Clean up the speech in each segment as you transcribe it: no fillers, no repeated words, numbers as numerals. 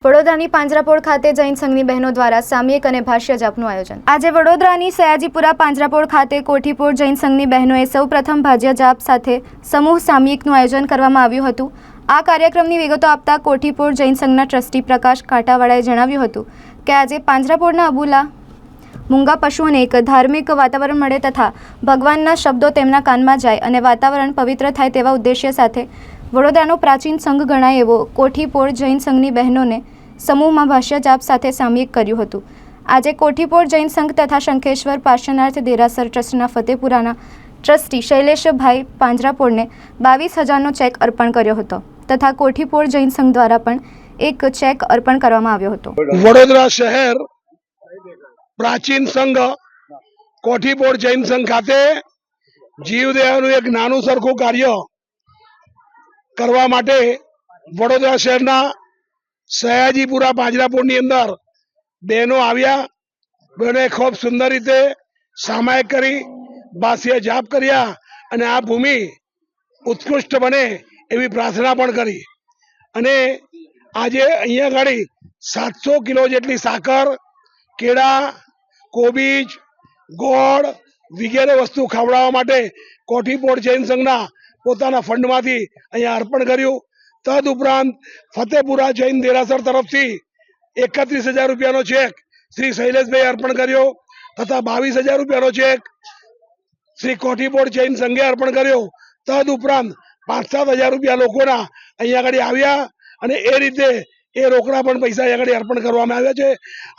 વડોદરાની પાંજરાપોળ ખાતે જૈન સંઘની બહેનો દ્વારા સામયિક અને ભાષ્ય જાપનું આયોજન। આજે વડોદરાની સયાજીપુરા પાંજરાપોળ ખાતે કોઠીપોળ જૈન સંઘની બહેનોએ સૌપ્રથમ ભાષ્ય જાપ સાથે સમૂહ સામયિકનું આયોજન કરવામાં આવ્યું હતું। આ કાર્યક્રમની વિગતો આપતા કોઠીપોળ જૈન સંઘના ટ્રસ્ટી પ્રકાશ કાંટાવાળાએ જણાવ્યું હતું કે આજે પાંજરાપોળના અબુલા મૂંગા પશુઓને એક ધાર્મિક વાતાવરણ મળે તથા ભગવાનના શબ્દો તેમના કાનમાં જાય અને વાતાવરણ પવિત્ર થાય તેવા ઉદ્દેશ્ય સાથે વડોદરાનો પ્રાચીન સંઘ ગણાય એવો કોઠીપોળ જૈન સંઘની બહેનોને સમૂહમાં ભાષ્ય જાપ સાથે સામયિક કર્યું હતું। આજે કોઠીપોળ જૈન સંઘ તથા શંખેશ્વર પાર્શ્વનાથ દેરાસર ટ્રસ્ટના ફતેપુરાના ટ્રસ્ટી શૈલેષભાઈ પાંજરાપોળને 22,000નો ચેક અર્પણ કર્યો હતો તથા કોઠીપોળ જૈન સંઘ દ્વારા પણ એક ચેક અર્પણ કરવામાં આવ્યો હતો। વડોદરા શહેર પ્રાચીન સંઘ કોઠીપોળ જૈન સંઘ ખાતે જીવદયાનું એક નાનું સરખું કાર્ય કરવા માટે વડોદરા શહેરના સયાજીપુરા પાંજરાપોળની અંદર બહેનો આવ્યા। બહેનોએ ખૂબ સુંદર રીતે સામાયિક કરી, ભાષ્ય જાપ કર્યા અને આ ભૂમિ ઉત્કૃષ્ટ બને એવી પ્રાર્થના પણ કરી અને આજે અહીંયા આગળ 700 કિલો જેટલી સાકર, કેળા, કોબીજ, ગોળ વગેરે વસ્તુ ખવડાવવા માટે કોઠીપોળ જૈન સંઘના પોતાના ફંડમાંથી અહીંયા અર્પણ કર્યું। તદ ઉપરાંત ફતેપુરા જૈન દેરાસર તરફથી 31,000 રૂપિયાનો ચેક શ્રી શૈલેષભાઈ અર્પણ કર્યો તથા 22,000 રૂપિયાનો ચેક શ્રી કોઠીપોળ જૈન સંઘે અર્પણ કર્યો। તદ ઉપરાંત 5,000 રૂપિયા લોકોના અહીંયા આગળ આવ્યા અને એ રીતે એ રોકડા પણ પૈસા અહીંયા આગળ અર્પણ કરવામાં આવ્યા છે।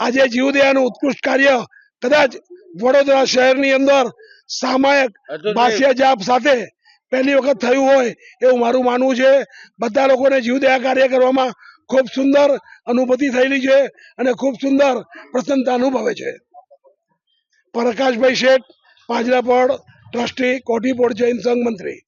આજે જીવદયાનું ઉત્કૃષ્ટ કાર્ય કદાચ વડોદરા શહેરની અંદર સામાયિક ભાષ્ય જાપ સાથે પહેલી વખત થયું હોય એવું મારું માનવું છે। બધા લોકોને જીવદયા કાર્ય કરવામાં ખૂબ સુંદર અનુભૂતિ થયેલી છે અને ખૂબ સુંદર પ્રસન્નતા અનુભવે છે। પ્રકાશભાઈ શેઠ, પાંજરાપોળ ટ્રસ્ટી, કોઠીપોળ જૈન સંઘ મંત્રી।